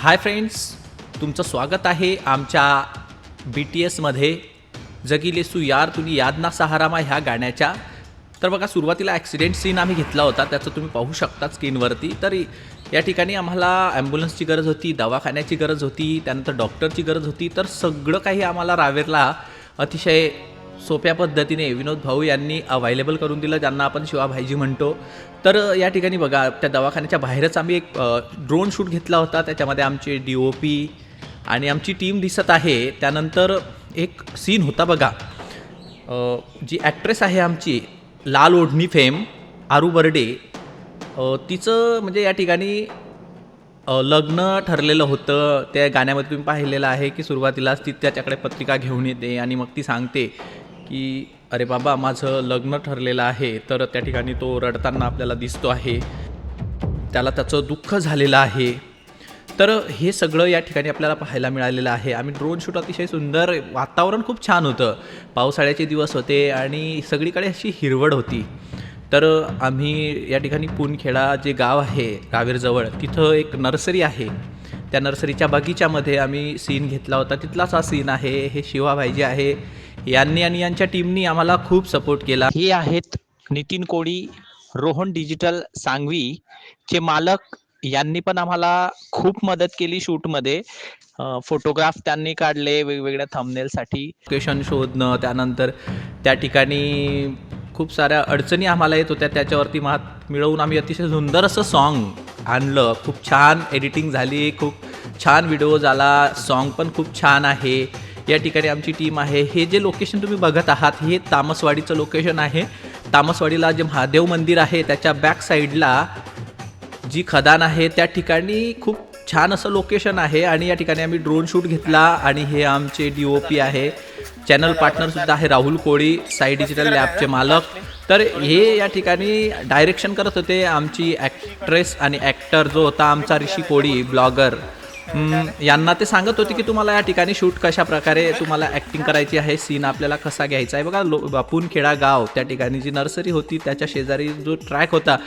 Hi friends, तुमचं स्वागत आहे आमच्या BTSमध्ये जगिलेसू यार तुनी याद ना सहारामा ह्या गाण्याच्या. तर बघा, सुरुवातीला ॲक्सिडेंट सीन आम्ही घेतला होता, त्याचं तुम्ही पाहू शकता स्क्रीनवरती. तर या ठिकाणी आम्हाला ॲम्ब्युलन्सची गरज होती, दवाखान्याची गरज होती, त्यानंतर डॉक्टरची गरज होती. तर सगळं काही आम्हाला रावेरला अतिशय सोप्या पद्धतीने विनोद भाऊ यांनी अवेलेबल करून दिलं, ज्यांना आपण शिवाभाईजी म्हणतो. तर या ठिकाणी बघा, त्या दवाखान्याच्या बाहेरच आम्ही एक ड्रोन शूट घेतला होता. त्याच्यामध्ये आमचे DOP आणि आमची टीम दिसत आहे. त्यानंतर एक सीन होता बघा, जी ॲक्ट्रेस आहे आमची लाल ओढणी फेम आरू बर्डे, तिचं म्हणजे या ठिकाणी लग्न ठरलेलं होतं. त्या गाण्यामध्ये तुम्ही पाहिलेलं आहे की सुरुवातीलाच ती त्याच्याकडे पत्रिका घेऊन येते आणि मग ती सांगते की अरे बाबा, माझं लग्न ठरलेलं आहे. तर त्या ठिकाणी तो रडताना आपल्याला दिसतो आहे, त्याला त्याचं दुःख झालेलं आहे. तर हे सगळं या ठिकाणी आपल्याला पाहायला मिळालेलं आहे. आम्ही ड्रोन शूट अतिशय सुंदर, वातावरण खूप छान होतं, पावसाळ्याचे दिवस होते आणि सगळीकडे अशी हिरवळ होती. तर आम्ही या ठिकाणी पुनखेडा जे गाव आहे रावेरजवळ, तिथं एक नर्सरी आहे. त्या नर्सरीच्या बगीच्यामध्ये आम्ही सीन घेतला होता. तिथलाच हा सीन आहे. हे शिवाभाईजी आहे, यांनी आणि यांच्या टीमनी आम्हाला खूप सपोर्ट केला. हे आहेत नितीन कोळी, रोहन डिजिटल सांगवी चे मालक. यांनी पण आम्हाला खूप मदत केली शूटमध्ये. फोटोग्राफ त्यांनी काढले वेगवेगळ्या थंबनेलसाठी, लोकेशन शोधणं, त्यानंतर त्या ठिकाणी खूप साऱ्या अडचणी आम्हाला येत होत्या, त्याच्यावरती मात मिळवून आम्ही अतिशय सुंदर असं सॉन्ग आणलं. खूप छान एडिटिंग झाली, खूप छान व्हिडिओ झाला, सॉन्ग पण खूप छान आहे. या ठिकाणी आमची टीम आहे. हे जे लोकेशन तुम्ही बघत आहात, हे तामसवाडीचं लोकेशन आहे. तामसवाडीला जे महादेव मंदिर आहे, त्याच्या बॅक साईडला जी खदान आहे, त्या ठिकाणी खूप छान असं लोकेशन आहे. आणि या ठिकाणी आम्ही ड्रोन शूट घेतला. आणि हे आमचे DOP आहे, चॅनल पार्टनरसुद्धा आहे राहुल कोळी, साई डिजिटल लॅबचे मालक. तर हे या ठिकाणी डायरेक्शन करत होते आमची ॲक्ट्रेस आणि ॲक्टर जो होता आमचा ऋषी कोळी, ब्लॉगर. यांना ते सांगत होते की तुम्हाला या ठिकाणी शूट कशा प्रकारे तुम्हाला ॲक्टिंग करायची आहे, सीन आपल्याला कसा घ्यायचा आहे. बघा, पुनखेडा गाव, त्या ठिकाणी जी नर्सरी होती त्याच्या शेजारी जो ट्रॅक होता,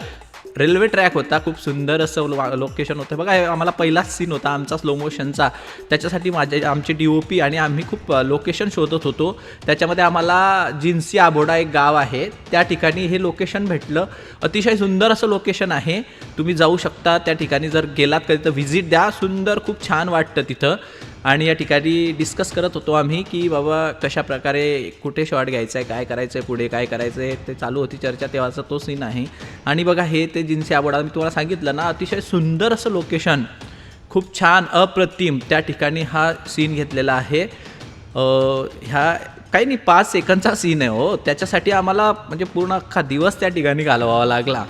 रेल्वे ट्रॅक होता, खूप सुंदर असं लोकेशन होतं. बघा, आम्हाला पहिलाच सीन होता आमचा स्लो मोशनचा. त्याच्यासाठी आमचे DOP आणि आम्ही खूप लोकेशन शोधत होतो. त्याच्यामध्ये आम्हाला जिन्सी आबोडा एक गाव आहे, त्या ठिकाणी हे लोकेशन भेटलं. अतिशय सुंदर असं लोकेशन आहे, तुम्ही जाऊ शकता त्या ठिकाणी. जर गेलात कधी तर व्हिजिट द्या, सुंदर, खूप छान वाटतं तिथं. आणि या ठिकाणी डिस्कस करत होतो आम्ही की बाबा कशा प्रकारे कुठे शॉट घ्यायचा आहे, काय करायचं आहे, पुढे काय करायचं आहे, ते चालू होती चर्चा. तेव्हाचा तो सीन आहे. आणि बघा, हे ते जिन्सी आबोडा मी तुम्हाला सांगितलं ना, अतिशय सुंदर असं लोकेशन, खूप छान, अप्रतिम. त्या ठिकाणी हा सीन घेतलेला आहे. ह्या काही नाही, 5 सेकंदचा सीन आहे हो. त्याच्यासाठी आम्हाला म्हणजे पूर्ण अख्खा दिवस त्या ठिकाणी घालवावा लागला.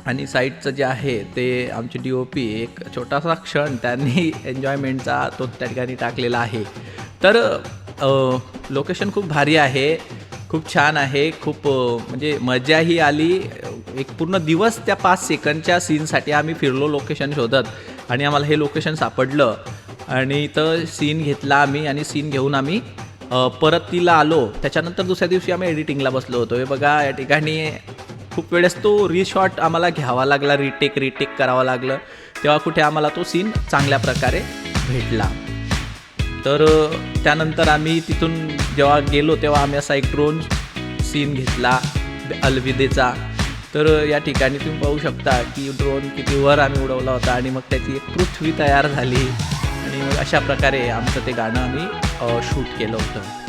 आणि साईडचं जे आहे ते आमचे DOP, एक छोटासा क्षण त्यांनी एन्जॉयमेंटचा तो त्या ठिकाणी टाकलेला आहे. तर लोकेशन खूप भारी आहे, खूप छान आहे, खूप म्हणजे मजाही आली. एक पूर्ण दिवस त्या 5 सेकंदच्या सीनसाठी आम्ही फिरलो लोकेशन शोधत, आणि आम्हाला हे लोकेशन सापडलं. आणि तर सीन घेतला आम्ही, आणि सीन घेऊन आम्ही परतीला आलो. त्याच्यानंतर दुसऱ्या दिवशी आम्ही एडिटिंगला बसलो होतो. हे बघा, या ठिकाणी खूप वेळेस तो रिशॉट आम्हाला घ्यावा लागला, रिटेक करावं लागलं, तेव्हा कुठे आम्हाला तो सीन चांगल्या प्रकारे भेटला. तर त्यानंतर आम्ही तिथून जेव्हा गेलो तेव्हा आम्ही असा एक ड्रोन सीन घेतला अलविदेचा. तर या ठिकाणी तुम्ही पाहू शकता की ड्रोन किती वर आम्ही उडवला होता, आणि मग त्याची एक पृथ्वी तयार झाली. आणि मग अशा प्रकारे आमचं ते गाणं आम्ही शूट केलं होतं.